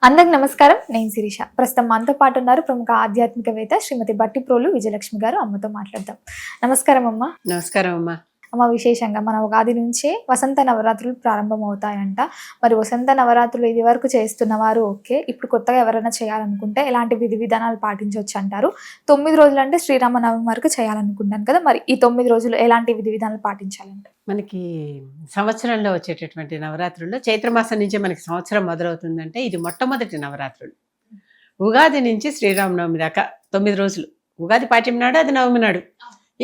అందరికి నమస్కారం. నేను శిరీష. ప్రస్తుతం మనతో పాటు ఉన్నారు ప్రముఖ ఆధ్యాత్మికవేత్త శ్రీమతి బట్టిప్రోలు విజయలక్ష్మి గారు. అమ్మతో మాట్లాడదాం. నమస్కారం అమ్మ. నమస్కారం అమ్మా. అమ్మ, విశేషంగా మన ఉగాది నుంచే వసంత నవరాత్రులు ప్రారంభమవుతాయంట. మరి వసంత నవరాత్రులు ఇది వరకు చేస్తున్న వారు ఓకే, ఇప్పుడు కొత్తగా ఎవరైనా చేయాలనుకుంటే ఎలాంటి విధి విధానాలు పాటించవచ్చు అంటారు? 9 రోజులు అంటే శ్రీరామనవమి వరకు చేయాలనుకుంటాను కదా, మరి ఈ 9 రోజులు ఎలాంటి విధి విధానాలు పాటించాలంటే? మనకి సంవత్సరంలో వచ్చేటటువంటి నవరాత్రుల్లో చైత్రమాసం నుంచే మనకి సంవత్సరం మొదలవుతుందంటే ఇది మొట్టమొదటి నవరాత్రులు. ఉగాది నుంచి శ్రీరామనవమి దాకా 9 రోజులు. ఉగాది పాఠ్యం నాడు, అది నవమి నాడు.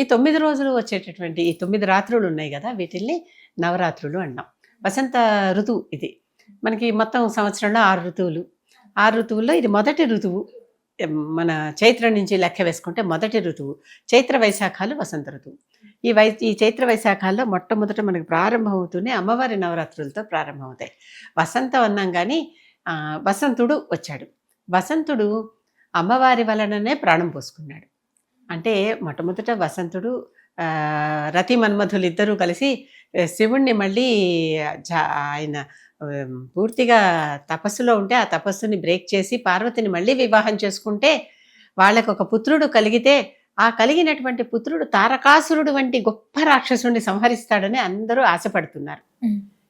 ఈ 9 రోజులు వచ్చేటటువంటి ఈ 9 రాత్రులు ఉన్నాయి కదా, వీటిల్ని నవరాత్రులు అన్నాం. వసంత ఋతువు ఇది. మనకి మొత్తం సంవత్సరంలో 6 ఋతువులు. 6 ఋతువుల్లో ఇది మొదటి ఋతువు. మన చైత్రం నుంచి లెక్క వేసుకుంటే మొదటి ఋతువు. చైత్ర వైశాఖాలు వసంత ఋతువు. ఈ చైత్ర వైశాఖాల్లో మొట్టమొదట మనకు ప్రారంభమవుతూనే అమ్మవారి నవరాత్రులతో ప్రారంభమవుతాయి. వసంతం అన్నాం కానీ వసంతుడు వచ్చాడు. వసంతుడు అమ్మవారి వలననే ప్రాణం పోసుకున్నాడు. అంటే మొట్టమొదట వసంతుడు రతి మన్మధులు ఇద్దరూ కలిసి శివుణ్ణి మళ్ళీ ఆయన పూర్తిగా తపస్సులో ఉంటే ఆ తపస్సుని బ్రేక్ చేసి పార్వతిని మళ్ళీ వివాహం చేసుకుంటే వాళ్ళకు ఒక పుత్రుడు కలిగితే ఆ కలిగినటువంటి పుత్రుడు తారకాసురుడు వంటి గొప్ప రాక్షసుడిని సంహరిస్తాడని అందరూ ఆశపడుతున్నారు.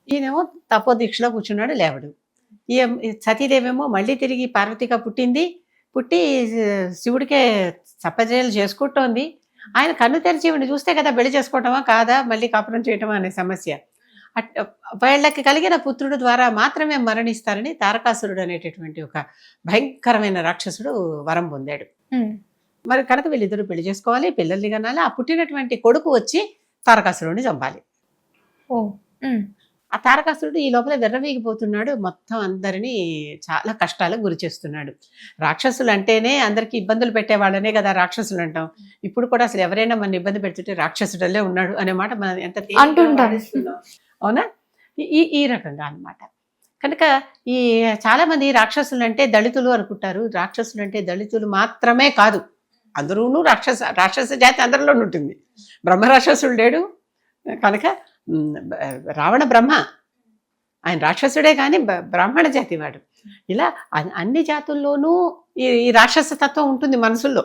ఈయనేమో తపోదీక్షలో కూర్చున్నాడు, లేవడు. ఈ సతీదేవేమో మళ్ళీ తిరిగి పార్వతిగా పుట్టి శివుడికే సప్పజేలు చేసుకుంటోంది. ఆయన కన్ను తెరిచి ఇవిని చూస్తే కదా పెళ్లి చేసుకోవటమా కాదా, మళ్ళీ కాపురం చేయటమా అనే సమస్య. వీళ్ళకి కలిగిన పుత్రుడు ద్వారా మాత్రమే మరణిస్తారని తారకాసురుడు అనేటటువంటి ఒక భయంకరమైన రాక్షసుడు వరం పొందాడు. మరి కనుక వీళ్ళిద్దరూ పెళ్లి చేసుకోవాలి, పిల్లల్ని కనాలి. ఆ పుట్టినటువంటి కొడుకు వచ్చి తారకాసురుడిని చంపాలి. ఆ తారకాసురుడు ఈ లోపల వెర్రవీగిపోతున్నాడు. మొత్తం అందరినీ చాలా కష్టాలకు గురి చేస్తున్నాడు. రాక్షసులు అంటేనే అందరికీ ఇబ్బందులు పెట్టేవాళ్ళనే కదా రాక్షసులు అంటాం. ఇప్పుడు కూడా అసలు ఎవరైనా మన ఇబ్బంది పెడుతుంటే రాక్షసుడల్లే ఉన్నాడు అనే మాట మనం ఎంత అంటుంటాం, అవునా? ఈ రకంగా అన్నమాట. కనుక ఈ చాలా మంది రాక్షసులు అంటే దళితులు అనుకుంటారు. రాక్షసులు అంటే దళితులు మాత్రమే కాదు, అందరూను రాక్షస జాతి అందరిలో ఉంటుంది. బ్రహ్మరాక్షసుడు లేడు కనుక రావణ బ్రహ్మ, ఆయన రాక్షసుడే కానీ బ్రాహ్మణ జాతి వాడు. ఇలా అన్ని జాతుల్లోనూ ఈ రాక్షస తత్వం ఉంటుంది మనసుల్లో.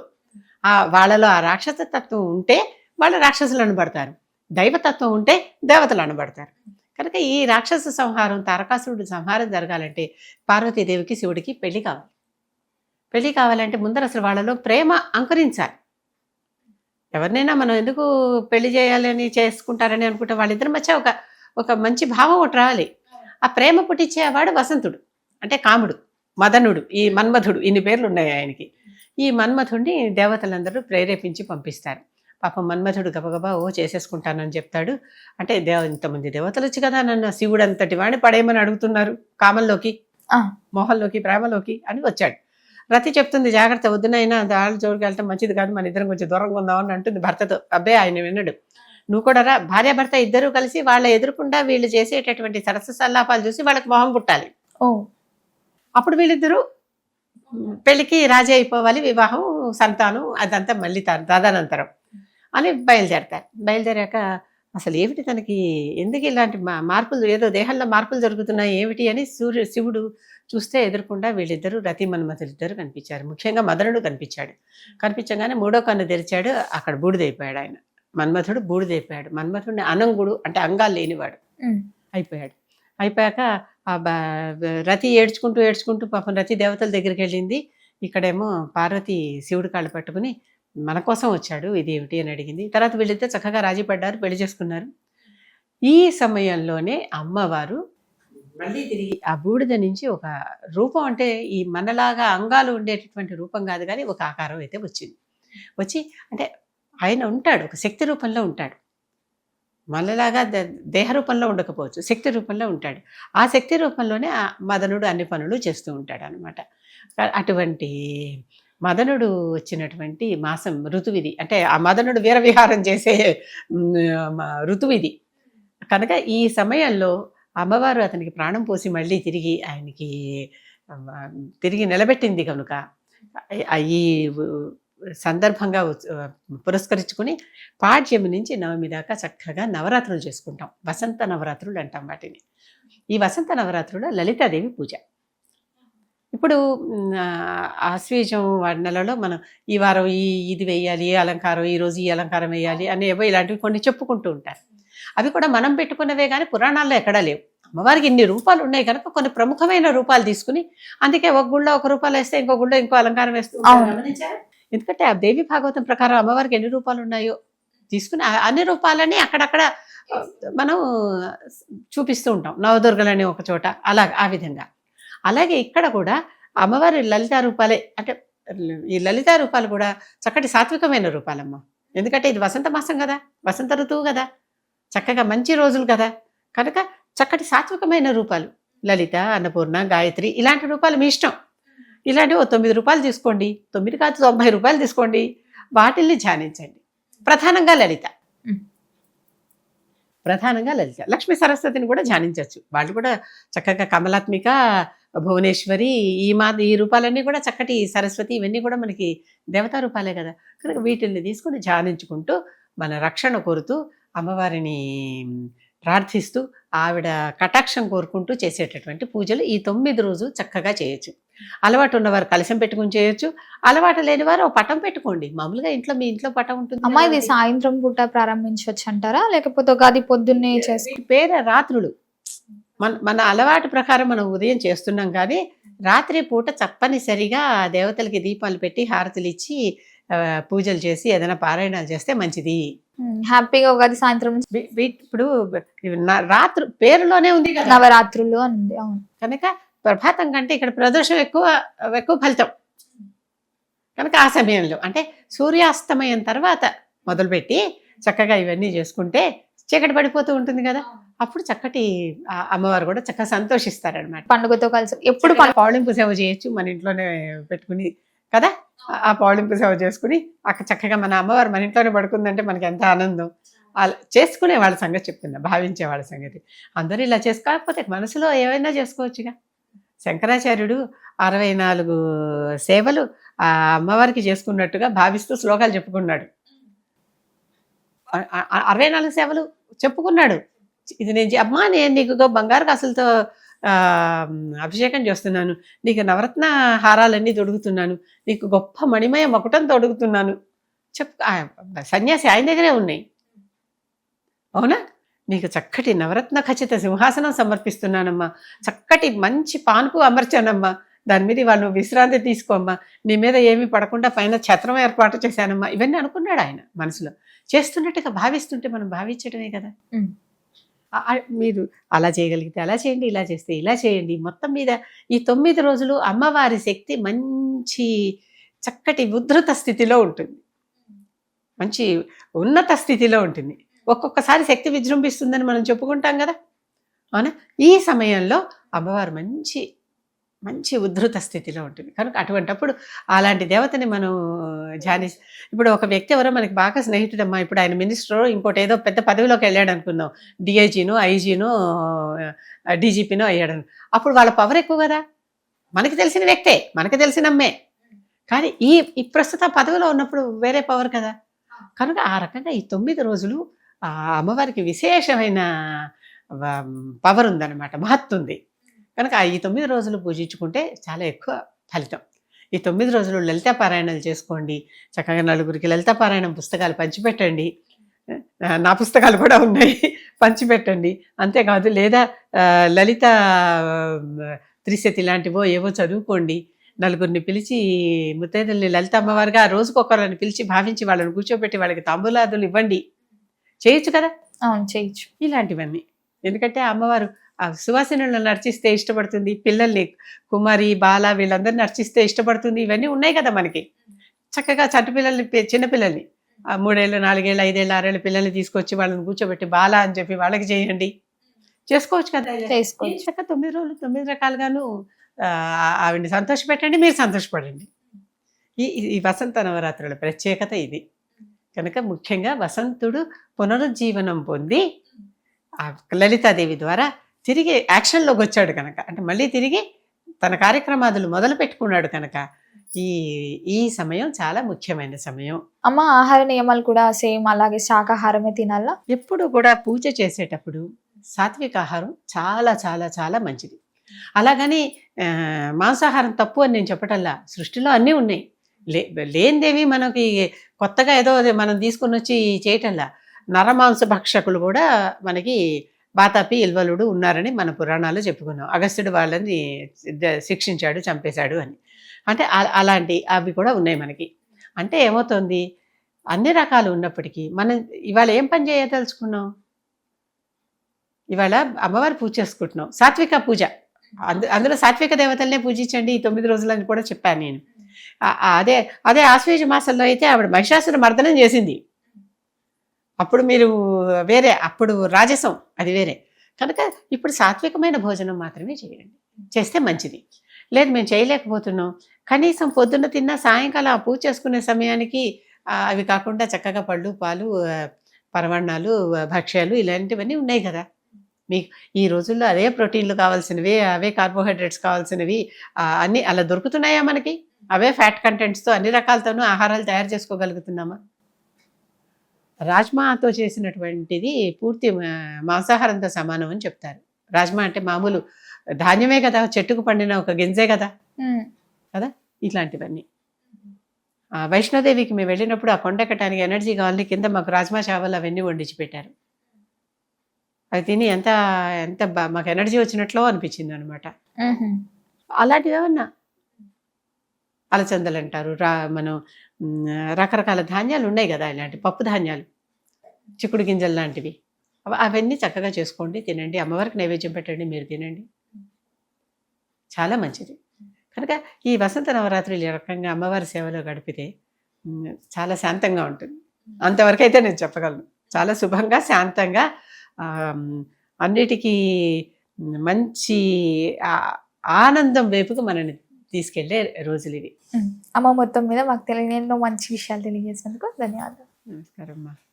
వాళ్ళలో ఆ రాక్షస తత్వం ఉంటే వాళ్ళు రాక్షసులు అనబడతారు, దైవతత్వం ఉంటే దేవతలు అనబడతారు. కనుక ఈ రాక్షస సంహారం, తారకాసురుడి సంహారం జరగాలంటే పార్వతీదేవికి శివుడికి పెళ్లి కావాలి. పెళ్లి కావాలంటే ముందర అసలు వాళ్ళలో ప్రేమ అంకురించాలి. ఎవరినైనా మనం ఎందుకు పెళ్లి చేయాలని చేసుకుంటారని అనుకుంటే వాళ్ళిద్దరి మధ్య ఒక మంచి భావం ఒకటి రావాలి. ఆ ప్రేమ పుట్టించేవాడు వసంతుడు, అంటే కాముడు, మదనుడు, ఈ మన్మధుడు, ఇన్ని పేర్లు ఉన్నాయి ఆయనకి. ఈ మన్మధుడిని దేవతలందరూ ప్రేరేపించి పంపిస్తారు. పాపం మన్మధుడు గబగబా చేసేసుకుంటానని చెప్తాడు. అంటే ఇంతమంది దేవతలు వచ్చి కదా నన్ను శివుడు అంతటి వాడిని పడేయమని అడుగుతున్నారు, కామంలోకి, మోహంలోకి, ప్రేమలోకి అని వచ్చాడు. రతి చెప్తుంది, జాగ్రత్త, వద్దునైనా దాళ్ళ జోడికి వెళ్ళటం మంచిది కాదు, మన ఇద్దరం కొంచెం దూరంగా ఉందామని అంటుంది భర్తతో. అబ్బే ఆయన వినడు. నువ్వు కూడా రా. భార్యాభర్త ఇద్దరూ కలిసి వాళ్ళ ఎదురుకుండా వీళ్ళు చేసేటటువంటి సరస సల్లాపాలు చూసి వాళ్ళకి మొహం పుట్టాలి. అప్పుడు వీళ్ళిద్దరూ పెళ్లికి రాజీ అయిపోవాలి, వివాహం, సంతానం అదంతా మళ్ళీ తదనంతరం అని బయలుదేరతారు. బయలుదేరాక అసలు ఏమిటి తనకి, ఎందుకు ఇలాంటి మార్పులు, ఏదో దేహంలో మార్పులు జరుగుతున్నాయి ఏమిటి అని శివుడు చూస్తే ఎదురుకుండా వీళ్ళిద్దరూ రతి మన్మథులు ఇద్దరు కనిపించారు. ముఖ్యంగా మదనుడు కనిపించాడు. కనిపించగానే మూడో కన్ను తెరిచాడు, అక్కడ బూడిదైపోయాడు. ఆయన మన్మథుడు బూడిదైపోయాడు. మన్మథుడిని అనంగుడు, అంటే అంగాలు లేనివాడు అయిపోయాడు. అయిపోయాక రతి ఏడ్చుకుంటూ పాపం రతి దేవతల దగ్గరికి వెళ్ళింది. ఇక్కడేమో పార్వతి శివుడి కాళ్ళు పట్టుకుని మన కోసం వచ్చాడు, ఇది ఏమిటి అని అడిగింది. తర్వాత వీళ్ళిద్దరు చక్కగా రాజీ పడ్డారు, పెళ్లి చేసుకున్నారు. ఈ సమయంలోనే అమ్మవారు మళ్ళీ తిరిగి ఆ బూడిద నుంచి ఒక రూపం, అంటే ఈ మనలాగా అంగాలు ఉండేటటువంటి రూపం కాదు కానీ ఒక ఆకారం అయితే వచ్చింది. వచ్చి అంటే ఆయన ఉంటాడు, ఒక శక్తి రూపంలో ఉంటాడు. మనలాగా దేహ రూపంలో ఉండకపోవచ్చు, శక్తి రూపంలో ఉంటాడు. ఆ శక్తి రూపంలోనే ఆ మదనుడు అన్ని పనులు చేస్తూ ఉంటాడు అనమాట. అటువంటి మదనుడు వచ్చినటువంటి మాసం ఋతువిది, అంటే ఆ మదనుడు వీరవిహారం చేసే ఋతువిది. కనుక ఈ సమయంలో అమ్మవారు అతనికి ప్రాణం పోసి మళ్ళీ తిరిగి నిలబెట్టింది. కనుక ఈ సందర్భంగా పురస్కరించుకుని పాడ్యమి నుంచి నవమి దాకా చక్కగా నవరాత్రులు చేసుకుంటాం. వసంత నవరాత్రులు అంటాం వాటిని. ఈ వసంత నవరాత్రుల్లో లలితాదేవి పూజ. ఇప్పుడు ఆశ్వీజం నెలలో మనం ఈ వారం ఇది వేయాలి, ఈ అలంకారం, ఈరోజు ఈ అలంకారం వేయాలి అని ఏవో ఇలాంటివి కొన్ని చెప్పుకుంటూ ఉంటారు. అవి కూడా మనం పెట్టుకున్నవే కానీ పురాణాల్లో ఎక్కడా లేవు. అమ్మవారికి ఇన్ని రూపాలు ఉన్నాయి కనుక కొన్ని ప్రముఖమైన రూపాలు తీసుకుని, అందుకే ఒక గుళ్ళో 1 రూపాయలు వేస్తే ఇంకో గుళ్ళో ఇంకో అలంకారం వేస్తూ ఉంటారు. గమనించారా? ఎందుకంటే ఆ దేవి భాగవతం ప్రకారం అమ్మవారికి ఎన్ని రూపాలు ఉన్నాయో తీసుకుని అన్ని రూపాలని అక్కడక్కడ మనం చూపిస్తూ ఉంటాం. నవదుర్గలని ఒక చోట అలా ఆ విధంగా. అలాగే ఇక్కడ కూడా అమ్మవారి లలితా రూపాలే, అంటే ఈ లలితా రూపాలు కూడా చక్కటి సాత్వికమైన రూపాలమ్మ. ఎందుకంటే ఇది వసంత మాసం కదా, వసంత ఋతువు కదా, చక్కగా మంచి రోజులు కదా, కనుక చక్కటి సాత్వికమైన రూపాలు లలిత, అన్నపూర్ణ, గాయత్రి ఇలాంటి రూపాలు మీ ఇష్టం. ఇలాంటివి 9 రూపాయలు తీసుకోండి, 9 కాదు 90 రూపాయలు తీసుకోండి, వాటిల్ని ధ్యానించండి. ప్రధానంగా లలిత, లక్ష్మీ సరస్వతిని కూడా ధ్యానించవచ్చు. వాళ్ళు కూడా చక్కగా కమలాత్మిక, భువనేశ్వరి, ఈ రూపాలన్నీ కూడా చక్కటి సరస్వతి, ఇవన్నీ కూడా మనకి దేవతా రూపాలే కదా. కనుక వీటిల్ని తీసుకుని ధ్యానించుకుంటూ మన రక్షణ కోరుతూ అమ్మవారిని ప్రార్థిస్తూ ఆవిడ కటాక్షం కోరుకుంటూ చేసేటటువంటి పూజలు ఈ 9 రోజులు చక్కగా చేయొచ్చు. అలవాటు ఉన్నవారు కలశం పెట్టుకుని చేయొచ్చు, అలవాటు లేని వారు ఒక పటం పెట్టుకోండి. మామూలుగా ఇంట్లో మీ ఇంట్లో పటం ఉంటుంది. అమ్మా ఇది సాయంత్రం పూట ప్రారంభించవచ్చు అంటారా, లేకపోతే ఉగాది పొద్దున్నే చేసి? పేరు రాత్రులు మన అలవాటు ప్రకారం మనం ఉదయం చేస్తున్నాం, కానీ రాత్రి పూట తప్పనిసరిగా దేవతలకి దీపాలు పెట్టి హారతులు ఇచ్చి పూజలు చేసి ఏదైనా పారాయణాలు చేస్తే మంచిది. హ్యాపీగా ఉగాది సాయంత్రం ఇప్పుడు రాత్రి పేరులోనే ఉంది కదా నవరాత్రులు అని ఉంది. అవును, కనుక ప్రభాతం కంటే ఇక్కడ ప్రదోషం ఎక్కువ ఫలితం. కనుక ఆ సమయంలో అంటే సూర్యాస్తమయం తర్వాత మొదలుపెట్టి చక్కగా ఇవన్నీ చేసుకుంటే చీకటి పడిపోతూ ఉంటుంది కదా, అప్పుడు చక్కటి అమ్మవారు కూడా చక్కగా సంతోషిస్తారనమాట. పండుగతో కలిసి ఎప్పుడు పౌళింపు సేవ చేయొచ్చు మన ఇంట్లోనే పెట్టుకుని కదా. ఆ పౌళింపు సేవ చేసుకుని అక్కడ చక్కగా మన అమ్మవారు మన ఇంట్లోనే పడుకుందంటే మనకి ఎంత ఆనందం. అలా చేసుకునే వాళ్ళ సంగతి చెప్తున్నా, భావించే వాళ్ళ సంగతి. అందరూ ఇలా చేసుకోకపోతే మనసులో ఏమైనా చేసుకోవచ్చుగా. శంకరాచార్యుడు 64 సేవలు ఆ అమ్మవారికి చేసుకున్నట్టుగా భావిస్తూ శ్లోకాలు చెప్పుకున్నాడు. 64 సేవలు చెప్పుకున్నాడు. ఇది నేను నీకు బంగారు కాసులతో అభిషేకం చేస్తున్నాను, నీకు నవరత్న హారాలన్నీ తొడుగుతున్నాను, నీకు గొప్ప మణిమయ మకుటం తొడుగుతున్నాను సన్యాసి ఆయన దగ్గరే ఉన్నాయి. అవునా? నీకు చక్కటి నవరత్న ఖచ్చిత సింహాసనం సమర్పిస్తున్నానమ్మా, చక్కటి మంచి పాన్పు అమర్చానమ్మా, దాని మీద వాళ్ళు విశ్రాంతి తీసుకోమ్మా, నీ మీద ఏమీ పడకుండా పైన ఛత్రం ఏర్పాటు చేశానమ్మా, ఇవన్నీ అనుకున్నాడు ఆయన మనసులో. చేస్తున్నట్టుగా భావిస్తుంటే మనం భావించడమే కదా. మీరు అలా చేయగలిగితే అలా చేయండి, ఇలా చేస్తే ఇలా చేయండి. మొత్తం మీద ఈ 9 రోజులు అమ్మవారి శక్తి మంచి చక్కటి ఉద్ధృత స్థితిలో ఉంటుంది, మంచి ఉన్నత స్థితిలో ఉంటుంది. ఒక్కొక్కసారి శక్తి విజృంభిస్తుందని మనం చెప్పుకుంటాం కదా, అవునా? ఈ సమయంలో అమ్మవారు మంచి మంచి ఉద్ధృత స్థితిలో ఉంటుంది. కనుక అటువంటప్పుడు అలాంటి దేవతని మనం ఇప్పుడు ఒక వ్యక్తి ఎవరో మనకి బాగా స్నేహితుడమ్మా, ఇప్పుడు ఆయన మినిస్టర్ ఇంకోటి ఏదో పెద్ద పదవిలోకి వెళ్ళాడు అనుకుందాం, డిఐజీనో ఐజీనో డీజీపీనో అయ్యాడు. అప్పుడు వాళ్ళ పవర్ ఎక్కువ కదా, మనకి తెలిసిన వ్యక్తే, మనకి తెలిసిన అమ్మే, కానీ ఈ ప్రస్తుత పదవిలో ఉన్నప్పుడు వేరే పవర్ కదా. కనుక ఆ రకంగా ఈ 9 రోజులు ఆ అమ్మవారికి విశేషమైన పవర్ ఉందన్నమాట, మహత్తు ఉంది. కనుక ఈ 9 రోజులు పూజించుకుంటే చాలా ఎక్కువ ఫలితం. ఈ 9 రోజులు లలితా పారాయణాలు చేసుకోండి, చక్కగా నలుగురికి లలితా పారాయణం పుస్తకాలు పంచిపెట్టండి. నా పుస్తకాలు కూడా ఉన్నాయి, పంచిపెట్టండి. అంతేకాదు లేదా లలిత త్రిశతి లాంటివో ఏవో చదువుకోండి. నలుగురిని పిలిచి ముత్తైదుల్ని లలిత అమ్మవారిగా రోజుకొకరిని పిలిచి భావించి వాళ్ళని కూర్చోబెట్టి వాళ్ళకి తాంబూలాదులు ఇవ్వండి. చేయొచ్చు కదా. అవును, చేయొచ్చు ఇలాంటివన్నీ. ఎందుకంటే అమ్మవారు ఆ సువాసినులను అర్చిస్తే ఇష్టపడుతుంది, పిల్లల్ని కుమారి బాల వీళ్ళందరినీ అర్చిస్తే ఇష్టపడుతుంది. ఇవన్నీ ఉన్నాయి కదా మనకి. చక్కగా చట్టు పిల్లల్ని, చిన్నపిల్లల్ని 3 ఏళ్ళు 4 ఏళ్ళు 5 ఏళ్ళు 6 ఏళ్ళ పిల్లల్ని తీసుకొచ్చి వాళ్ళని కూర్చోబెట్టి బాల అని చెప్పి వాళ్ళకి చేయండి, చేసుకోవచ్చు కదా. చేసుకోవచ్చు. చక్కగా 9 రోజులు 9 రకాలుగాను ఆవిడ్ని సంతోషపెట్టండి, మీరు సంతోషపడండి. ఈ వసంత నవరాత్రుల ప్రత్యేకత ఇది. కనుక ముఖ్యంగా వసంతుడు పునరుజ్జీవనం పొంది ఆ లలితాదేవి ద్వారా తిరిగి యాక్షన్లోకి వచ్చాడు కనుక, అంటే మళ్ళీ తిరిగి తన కార్యక్రమాదులు మొదలు పెట్టుకున్నాడు కనుక ఈ సమయం చాలా ముఖ్యమైన సమయం. అమ్మ ఆహార నియమాలు కూడా సేమ్ అలాగే శాకాహారమే తినాలా? ఎప్పుడు కూడా పూజ చేసేటప్పుడు సాత్విక ఆహారం చాలా చాలా చాలా మంచిది. అలాగని మాంసాహారం తప్పు అని నేను చెప్పటల్లా. సృష్టిలో అన్నీ ఉన్నాయి. లేనిదేవి మనకి కొత్తగా ఏదో అది మనం తీసుకొని వచ్చి చేయటంలా. నరమాంస భక్షకులు కూడా మనకి వాతాపి, ఇల్వలుడు ఉన్నారని మన పురాణాలు చెప్పుకున్నాం. అగస్త్యుడు వాళ్ళని శిక్షించాడు, చంపేశాడు అని. అంటే అలాంటి అవి కూడా ఉన్నాయి మనకి. అంటే ఏమవుతుంది, అన్ని రకాలు ఉన్నప్పటికీ మనం ఇవాళ ఏం పని చేయదలుచుకున్నాం? ఇవాళ అమ్మవారి పూజ చేసుకుంటున్నాం, సాత్విక పూజ. అందులో సాత్విక దేవతలనే పూజించండి ఈ 9 రోజులని కూడా చెప్పాను నేను. అదే అదే ఆశ్వేజ మాసంలో అయితే ఆవిడ మహిషాసుర మర్దనం చేసింది. అప్పుడు మీరు వేరే, అప్పుడు రాజసం, అది వేరే. కనుక ఇప్పుడు సాత్వికమైన భోజనం మాత్రమే చేయండి, చేస్తే మంచిది. లేదు మేము చేయలేకపోతున్నాం, కనీసం పొద్దున్న తిన్నా సాయంకాలం ఆ పూజ చేసుకునే సమయానికి అవి కాకుండా చక్కగా పళ్ళు, పాలు, పరమాన్నాలు, భక్ష్యాలు ఇలాంటివన్నీ ఉన్నాయి కదా మీకు. ఈ రోజుల్లో అదే ప్రోటీన్లు కావాల్సినవి, అవే కార్బోహైడ్రేట్స్ కావాల్సినవి అన్నీ అలా దొరుకుతున్నాయా మనకి? అవే ఫ్యాట్ కంటెంట్స్తో అన్ని రకాలతోనూ ఆహారాలు తయారు చేసుకోగలుగుతున్నామా? రాజ్మాతో చేసినటువంటిది పూర్తి మాంసాహారంతో సమానం అని చెప్తారు. రాజ్మా అంటే మామూలు ధాన్యమే కదా, చెట్టుకు పండిన ఒక గింజే కదా కదా. ఇట్లాంటివన్నీ వైష్ణోదేవికి మేము వెళ్ళినప్పుడు ఆ కొండెక్కటానికి ఎనర్జీ కావాలని కింద మాకు రాజ్మా చావల్ అవన్నీ వండించి పెట్టారు. అది తిని ఎంత ఎంత మాకు ఎనర్జీ వచ్చినట్లో అనిపించింది అనమాట. అలాంటివి ఏమన్నా అలచందలు అంటారు, మనం రకరకాల ధాన్యాలు ఉన్నాయి కదా, ఇలాంటి పప్పు ధాన్యాలు, చిక్కుడు గింజలు లాంటివి, అవన్నీ చక్కగా చేసుకోండి, తినండి, అమ్మవారికి నైవేద్యం పెట్టండి, మీరు తినండి, చాలా మంచిది. కనుక ఈ వసంత నవరాత్రులు ఈ రకంగా అమ్మవారి సేవలో గడిపితే చాలా శాంతంగా ఉంటుంది. అంతవరకు అయితే నేను చెప్పగలను. చాలా శుభంగా, శాంతంగా, అన్నిటికీ మంచి ఆనందం వైపుకు మనల్ని తీసుకెళ్లే రోజులు ఇవి. అమ్మ మొత్తం మీద మాకు తెలియని ఎన్నో మంచి విషయాలు తెలియజేసినందుకు ధన్యవాదాలు. నమస్కారం అమ్మా.